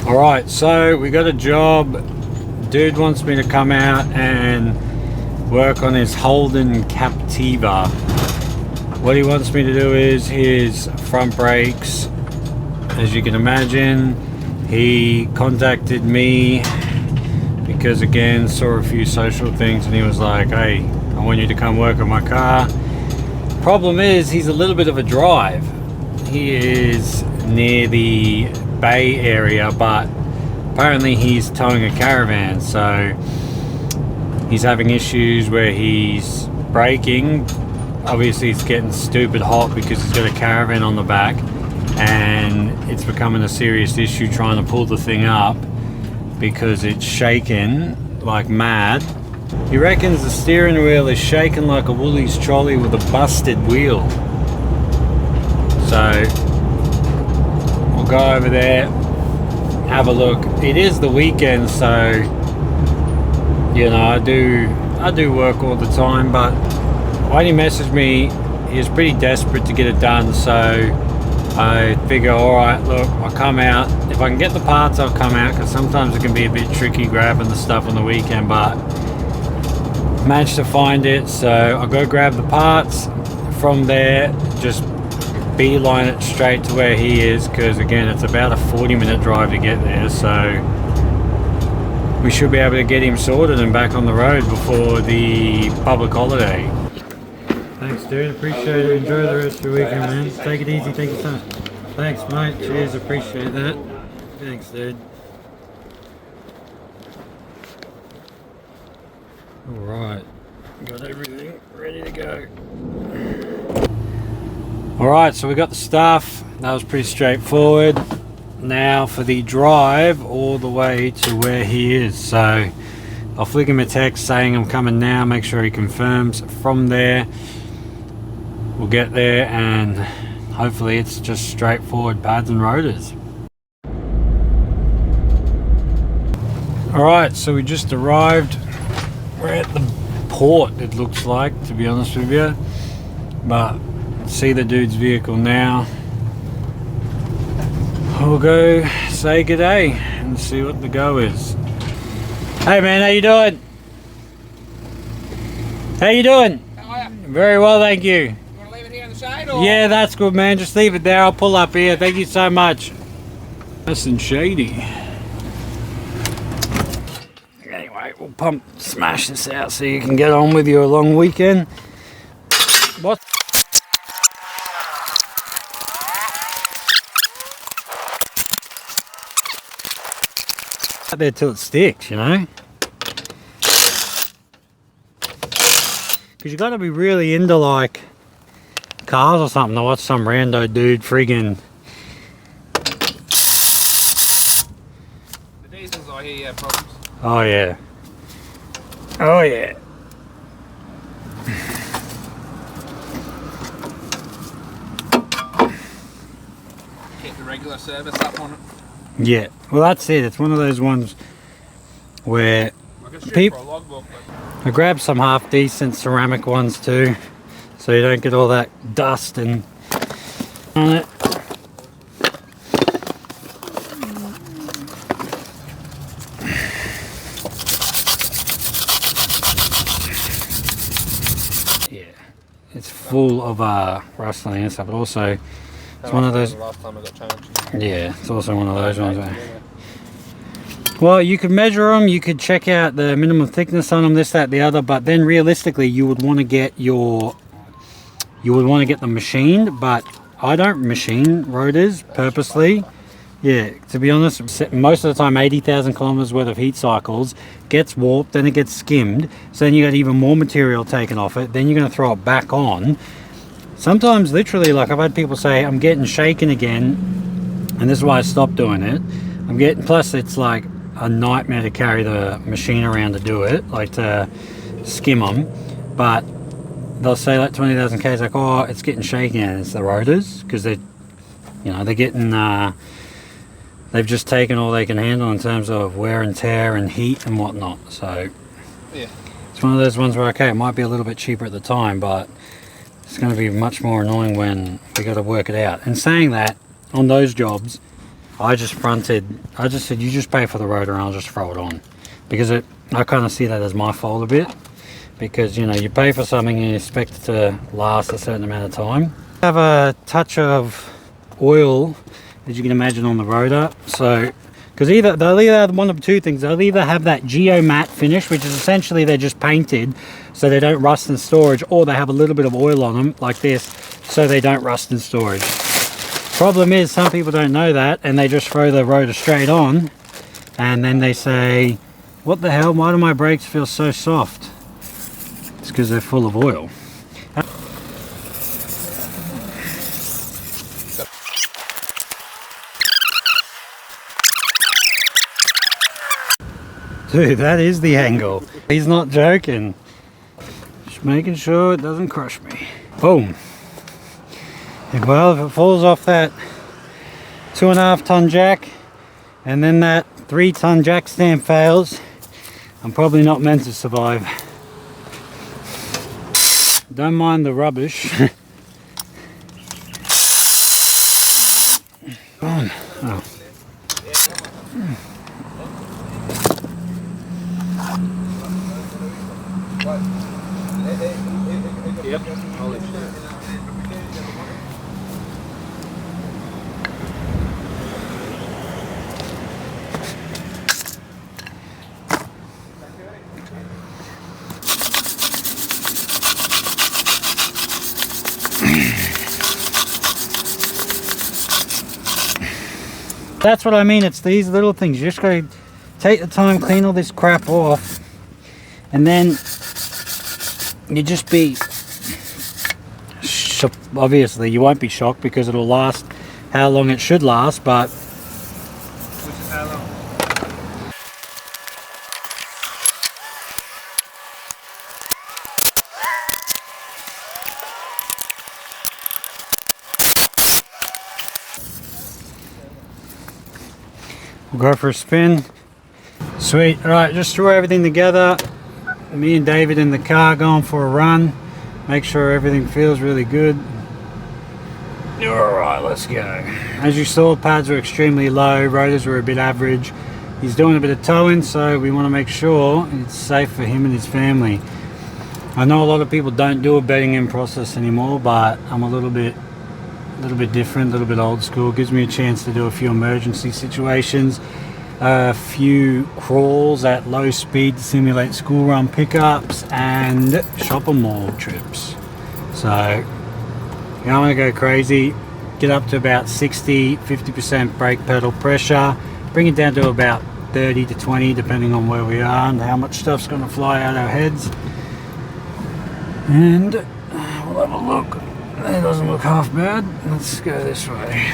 Alright, so we got a job. Dude wants me to come out and work on his Holden Captiva. What he wants me to do is his front brakes. As you can imagine, he contacted me because, again, saw a few social things and he was like, hey, I want you to come work on my car. Problem is, he's a little bit of a drive. He is near the Bay area, but apparently he's towing a caravan, so he's having issues where he's braking. Obviously it's getting stupid hot because he's got a caravan on the back, and it's becoming a serious issue trying to pull the thing up because it's shaking like mad. He reckons the steering wheel is shaking like a Woolies trolley with a busted wheel. So we'll go over there, have a look. It is the weekend, so you know, I do work all the time, but when he messaged me, he was pretty desperate to get it done, so I figure, alright, look, I'll come out. If I can get the parts, I'll come out, because sometimes it can be a bit tricky grabbing the stuff on the weekend, but managed to find it, so I'll go grab the parts. From there, just beeline it straight to where he is, because again, it's about a 40-minute drive to get there, so we should be able to get him sorted and back on the road before the public holiday. Thanks, dude, appreciate it. Enjoy the rest of your weekend, man. Take it easy, take your time. Thanks, mate. Cheers, appreciate that. Thanks, dude. Alright, got everything ready to go. Alright, so we got the stuff. That was pretty straightforward. Now for the drive all the way to where he is. So I'll flick him a text saying I'm coming now, make sure he confirms. From there, we'll get there and hopefully it's just straightforward pads and rotors. Alright, so we just arrived. We're at the port, it looks like, to be honest with you. But see the dude's vehicle now. We'll go say g'day and see what the go is. Hey man, how you doing? How you doing? How are you? Very well, thank you. You want to leave it here on the side, or? Yeah, that's good, man. Just leave it there. I'll pull up here. Thank you so much. Nice and shady. Anyway, we'll smash this out so you can get on with your long weekend. What? Out there till it sticks, you know? Because you got to be really into like cars or something to watch some rando dude friggin'. The diesels, I hear you have problems. Oh yeah. Oh yeah. Keep the regular service up on it. Yeah. Well, that's it. It's one of those ones where I can shoot for a logbook, but I grabbed some half decent ceramic ones too, so you don't get all that dust and on it. Yeah, it's full of rustling and stuff, but also it's one of those. Last time I got changed. Yeah, it's also one of those ones. Well, you could measure them, you could check out the minimum thickness on them, this, that, the other, but then realistically you would want to get them machined, but I don't machine rotors purposely. Yeah, to be honest, most of the time 80,000 kilometers worth of heat cycles gets warped, then it gets skimmed, so then you got even more material taken off it, then you're going to throw it back on. Sometimes literally, like I've had people say, I'm getting shaken again, and this is why I stopped doing it. Plus it's like a nightmare to carry the machine around to do it, like to skim them, but they'll say like 20,000 Ks, like, oh, it's getting shaky, and it's the rotors, because they're getting, they've just taken all they can handle in terms of wear and tear and heat and whatnot, so yeah. it's one of those ones where, okay, it might be a little bit cheaper at the time, but it's going to be much more annoying when we got to work it out. And saying that, on those jobs, I just said, you just pay for the rotor and I'll just throw it on. Because I kind of see that as my fault a bit. Because, you know, you pay for something and you expect it to last a certain amount of time. Have a touch of oil, as you can imagine, on the rotor. So, because they'll either have one of two things. They'll either have that geomatte finish, which is essentially they're just painted so they don't rust in storage, or they have a little bit of oil on them, like this, so they don't rust in storage. Problem is, some people don't know that, and they just throw the rotor straight on, and then they say, what the hell, why do my brakes feel so soft? It's because they're full of oil. Dude, that is the angle. He's not joking. Just making sure it doesn't crush me. Boom. Well, if it falls off that 2.5 ton jack and then that 3 ton jack stand fails, I'm probably not meant to survive. Don't mind the rubbish. Oh. Yep. Holy shit. That's what I mean, it's these little things. You just gotta take the time, clean all this crap off, and then you just be obviously you won't be shocked because it'll last how long it should last, but Which is how long? we'll go for a spin. Sweet. All right, just threw everything together. Me and David in the car going for a run. Make sure everything feels really good. Alright, let's go. As you saw, pads were extremely low, rotors were a bit average. He's doing a bit of towing, so we want to make sure it's safe for him and his family. I know a lot of people don't do a bedding in process anymore, but I'm a little bit different, a little bit old school. It gives me a chance to do a few emergency situations, a few crawls at low speed to simulate school run pickups and shopping mall trips. So you don't want to go crazy, get up to about 60-50% brake pedal pressure, bring it down to about 30 to 20 depending on where we are and how much stuff's going to fly out our heads, and we'll have a look. It doesn't look half bad. Let's go this way.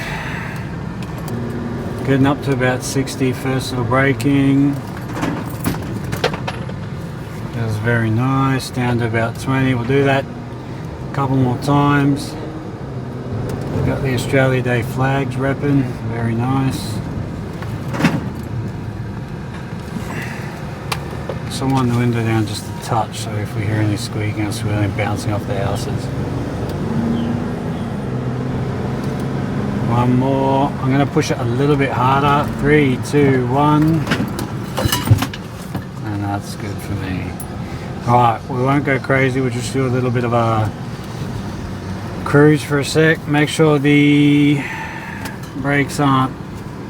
Getting up to about 60, first little braking. That was very nice. Down to about 20. We'll do that a couple more times. Got the Australia Day flags repping. Very nice. So wind the window down just a touch, so if we hear any squeaking or squealing bouncing off the houses. One more. I'm going to push it a little bit harder. 3, 2, 1. And that's good for me. Alright, we won't go crazy. We'll just do a little bit of a cruise for a sec. Make sure the brakes aren't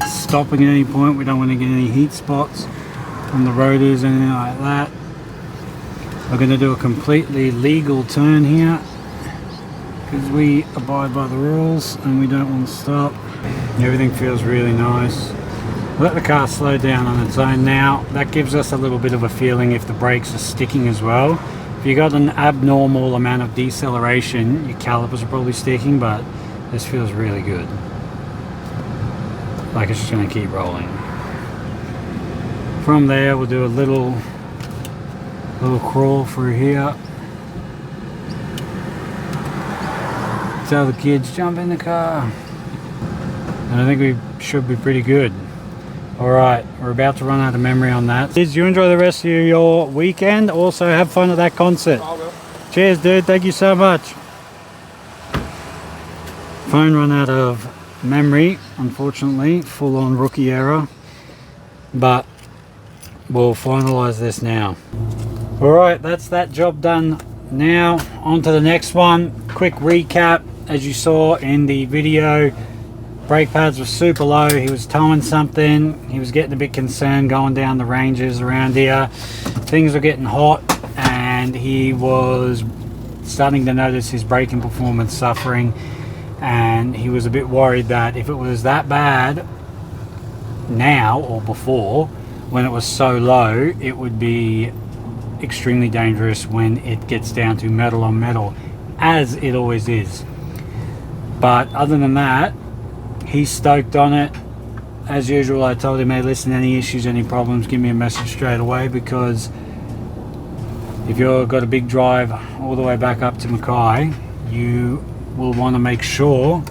stopping at any point. We don't want to get any heat spots on the rotors, anything like that. We're going to do a completely legal turn here, because we abide by the rules and we don't want to stop. Everything feels really nice. Let the car slow down on its own now. That gives us a little bit of a feeling if the brakes are sticking as well. If you got an abnormal amount of deceleration, your calipers are probably sticking, but this feels really good. Like it's just going to keep rolling. From there we'll do a little crawl through here. Tell the kids jump in the car, and I think we should be pretty good. Alright, we're about to run out of memory on that. Kids, you enjoy the rest of your weekend. Also have fun at that concert. Cheers dude, thank you so much. Phone run out of memory, unfortunately, full on rookie error, but we'll finalize this now. Alright, that's that job done. Now on to the next one. Quick recap. As you saw in the video, brake pads were super low. He was towing something. He was getting a bit concerned going down the ranges around here. Things were getting hot and he was starting to notice his braking performance suffering, and he was a bit worried that if it was that bad now or before when it was so low, it would be extremely dangerous when it gets down to metal on metal, as it always is. But other than that, he's stoked on it. As usual, I told him, hey, listen, any issues, any problems, give me a message straight away, because if you've got a big drive all the way back up to Mackay, you will want to make sure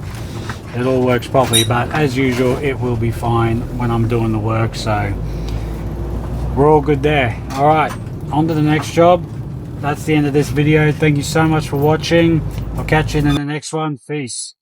it all works properly. But as usual, it will be fine when I'm doing the work, so we're all good there. All right, on to the next job. That's the end of this video. Thank you so much for watching. I'll catch you in the next one. Peace.